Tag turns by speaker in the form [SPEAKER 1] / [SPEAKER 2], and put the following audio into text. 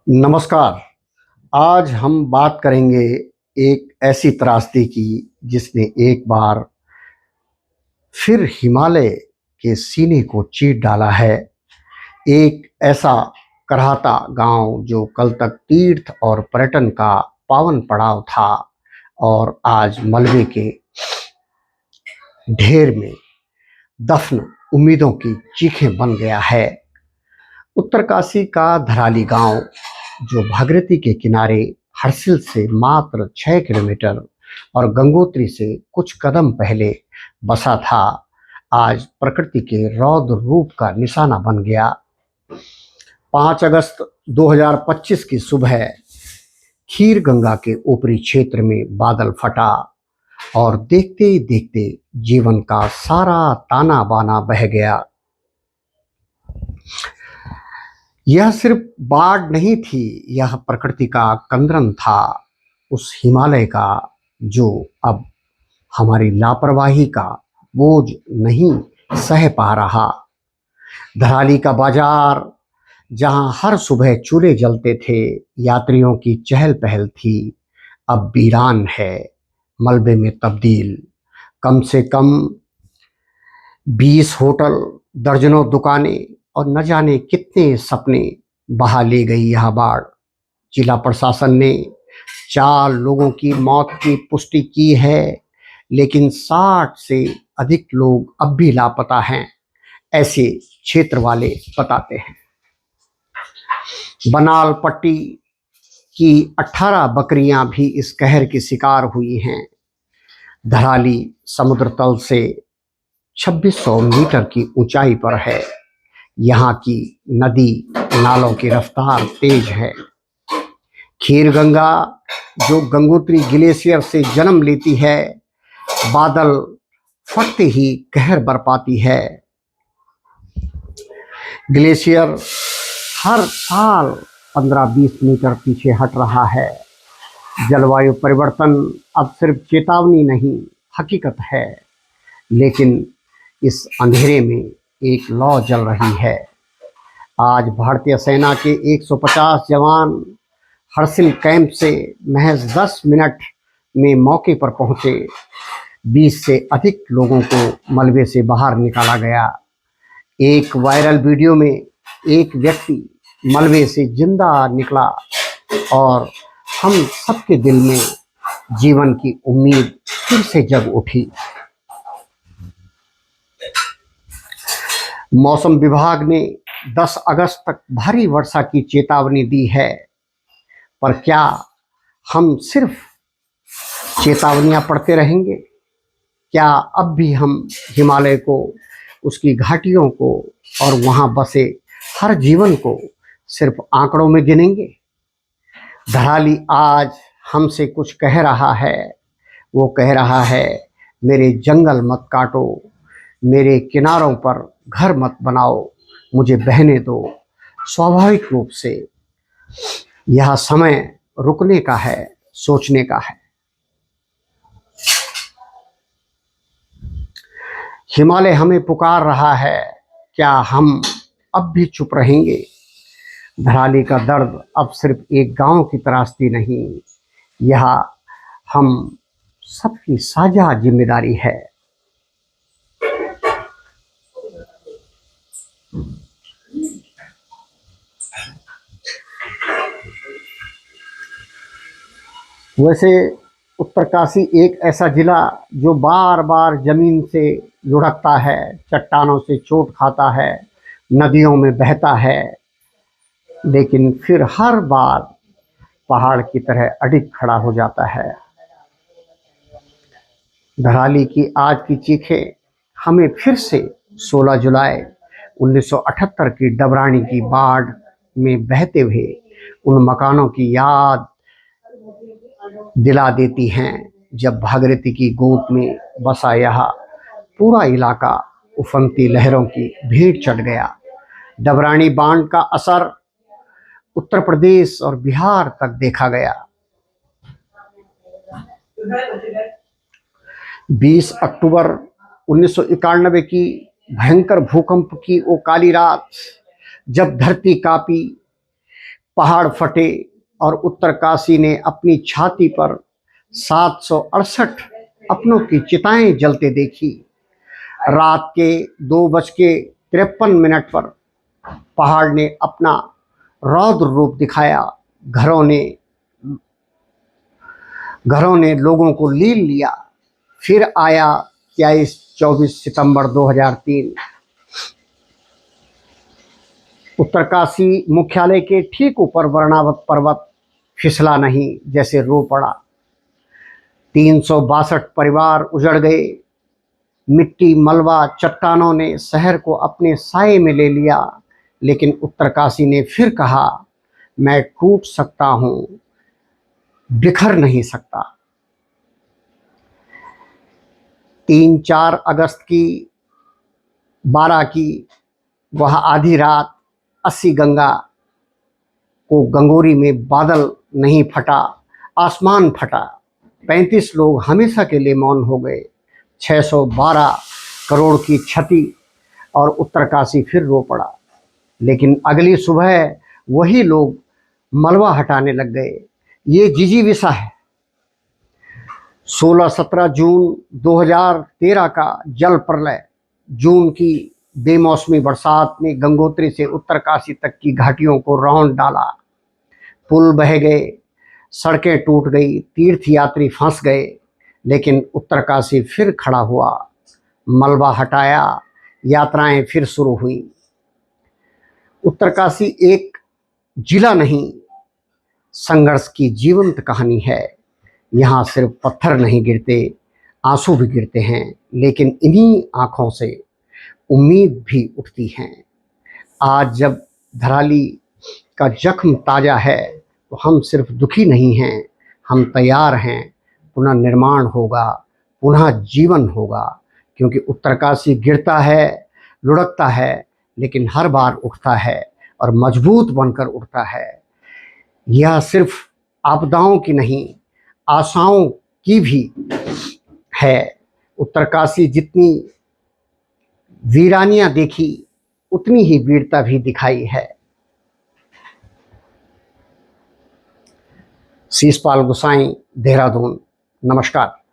[SPEAKER 1] नमस्कार। आज हम बात करेंगे एक ऐसी त्रासदी की जिसने एक बार फिर हिमालय के सीने को चीर डाला है। एक ऐसा कराहता गांव जो कल तक तीर्थ और पर्यटन का पावन पड़ाव था और आज मलबे के ढेर में दफन उम्मीदों की चीखें बन गया है। उत्तरकाशी का धराली गांव जो भागीरथी के किनारे हर्सिल से मात्र 6 किलोमीटर और गंगोत्री से कुछ कदम पहले बसा था, आज प्रकृति के रौद्र रूप का निशाना बन गया। 5 अगस्त 2025 की सुबह खीर गंगा के ऊपरी क्षेत्र में बादल फटा और देखते ही देखते जीवन का सारा ताना बाना बह गया। यह सिर्फ बाढ़ नहीं थी, यह प्रकृति का कंदरन था, उस हिमालय का जो अब हमारी लापरवाही का बोझ नहीं सह पा रहा। धराली का बाजार जहां हर सुबह चूल्हे जलते थे, यात्रियों की चहल पहल थी, अब वीरान है, मलबे में तब्दील। कम से कम 20 होटल, दर्जनों दुकानें और न जाने कितने सपने बहा ले गई यह बाढ़। जिला प्रशासन ने 4 लोगों की मौत की पुष्टि की है, लेकिन 60 से अधिक लोग अब भी लापता हैं, ऐसे क्षेत्र वाले बताते हैं। बनाल पट्टी की 18 बकरियां भी इस कहर की शिकार हुई हैं। धराली समुद्र तल से 2600 मीटर की ऊंचाई पर है। यहाँ की नदी नालों की रफ्तार तेज है। खीर गंगा जो गंगोत्री ग्लेशियर से जन्म लेती है, बादल फटते ही कहर बरपाती है। ग्लेशियर हर साल 15-20 मीटर पीछे हट रहा है। जलवायु परिवर्तन अब सिर्फ चेतावनी नहीं, हकीकत है। लेकिन इस अंधेरे में एक लौ जल रही है। आज भारतीय सेना के 150 जवान हर्सिल कैंप से महज 10 मिनट में मौके पर पहुंचे। 20 से अधिक लोगों को मलबे से बाहर निकाला गया। एक वायरल वीडियो में एक व्यक्ति मलबे से जिंदा निकला और हम सबके दिल में जीवन की उम्मीद फिर से जग उठी। मौसम विभाग ने 10 अगस्त तक भारी वर्षा की चेतावनी दी है, पर क्या हम सिर्फ चेतावनियां पढ़ते रहेंगे? क्या अब भी हम हिमालय को, उसकी घाटियों को और वहां बसे हर जीवन को सिर्फ आंकड़ों में गिनेंगे? धराली आज हमसे कुछ कह रहा है। वो कह रहा है, मेरे जंगल मत काटो, मेरे किनारों पर घर मत बनाओ, मुझे बहने दो। स्वाभाविक रूप से यह समय रुकने का है, सोचने का है। हिमालय हमें पुकार रहा है, क्या हम अब भी चुप रहेंगे? धराली का दर्द अब सिर्फ एक गांव की त्रासदी नहीं, यह हम सबकी साझा जिम्मेदारी है। वैसे उत्तरकाशी एक ऐसा जिला जो बार बार जमीन से लुढ़कता है, चट्टानों से चोट खाता है, नदियों में बहता है, लेकिन फिर हर बार पहाड़ की तरह अडिग खड़ा हो जाता है। धराली की आज की चीखें हमें फिर से 16 जुलाई 1978 की डबरानी की बाढ़ में बहते हुए उन मकानों की याद दिला देती हैं, जब भागीरथी की गोद में बसा यह पूरा इलाका उफनती लहरों की भीड़ चढ़ गया। डबरानी बांध का असर उत्तर प्रदेश और बिहार तक देखा गया। 20 अक्टूबर 1991 की भयंकर भूकंप की वो काली रात, जब धरती कांपी, पहाड़ फटे और उत्तरकाशी ने अपनी छाती पर 768 अपनों की चिताएं जलते देखी। रात के 2:53 पर पहाड़ ने अपना रौद्र रूप दिखाया। घरों ने लोगों को लील लिया। फिर आया 24 सितंबर 2003। उत्तरकाशी मुख्यालय के ठीक ऊपर वर्णावत पर्वत फिसला नहीं, जैसे रो पड़ा। 362 परिवार उजड़ गए। मिट्टी, मलबा, चट्टानों ने शहर को अपने साए में ले लिया। लेकिन उत्तरकाशी ने फिर कहा, मैं टूट सकता हूं, बिखर नहीं सकता। 3-4 अगस्त की 12 की वह आधी रात 80 गंगा को गंगोरी में बादल नहीं फटा, आसमान फटा। 35 लोग हमेशा के लिए मौन हो गए। 612 करोड़ की क्षति और उत्तरकाशी फिर रो पड़ा। लेकिन अगली सुबह वही लोग मलबा हटाने लग गए। ये जिजीविषा है। 16-17 जून 2013 का जल प्रलय, जून की बेमौसमी बरसात ने गंगोत्री से उत्तरकाशी तक की घाटियों को रौंद डाला। पुल बह गए, सड़कें टूट गई, तीर्थयात्री फंस गए। लेकिन उत्तरकाशी फिर खड़ा हुआ, मलबा हटाया, यात्राएं फिर शुरू हुई। उत्तरकाशी एक जिला नहीं, संघर्ष की जीवंत कहानी है। यहाँ सिर्फ पत्थर नहीं गिरते, आंसू भी गिरते हैं। लेकिन इन्हीं आंखों से उम्मीद भी उठती है। आज जब धराली का जख्म ताज़ा है तो हम सिर्फ दुखी नहीं हैं, हम तैयार हैं। पुनः निर्माण होगा, पुनः जीवन होगा। क्योंकि उत्तरकाशी गिरता है, लुढ़कता है, लेकिन हर बार उठता है और मजबूत बनकर उठता है। यह सिर्फ आपदाओं की नहीं, आशाओं की भी है। उत्तरकाशी जितनी वीरानियां देखी, उतनी ही वीरता भी दिखाई है। शीशपाल गोसाई, देहरादून। नमस्कार।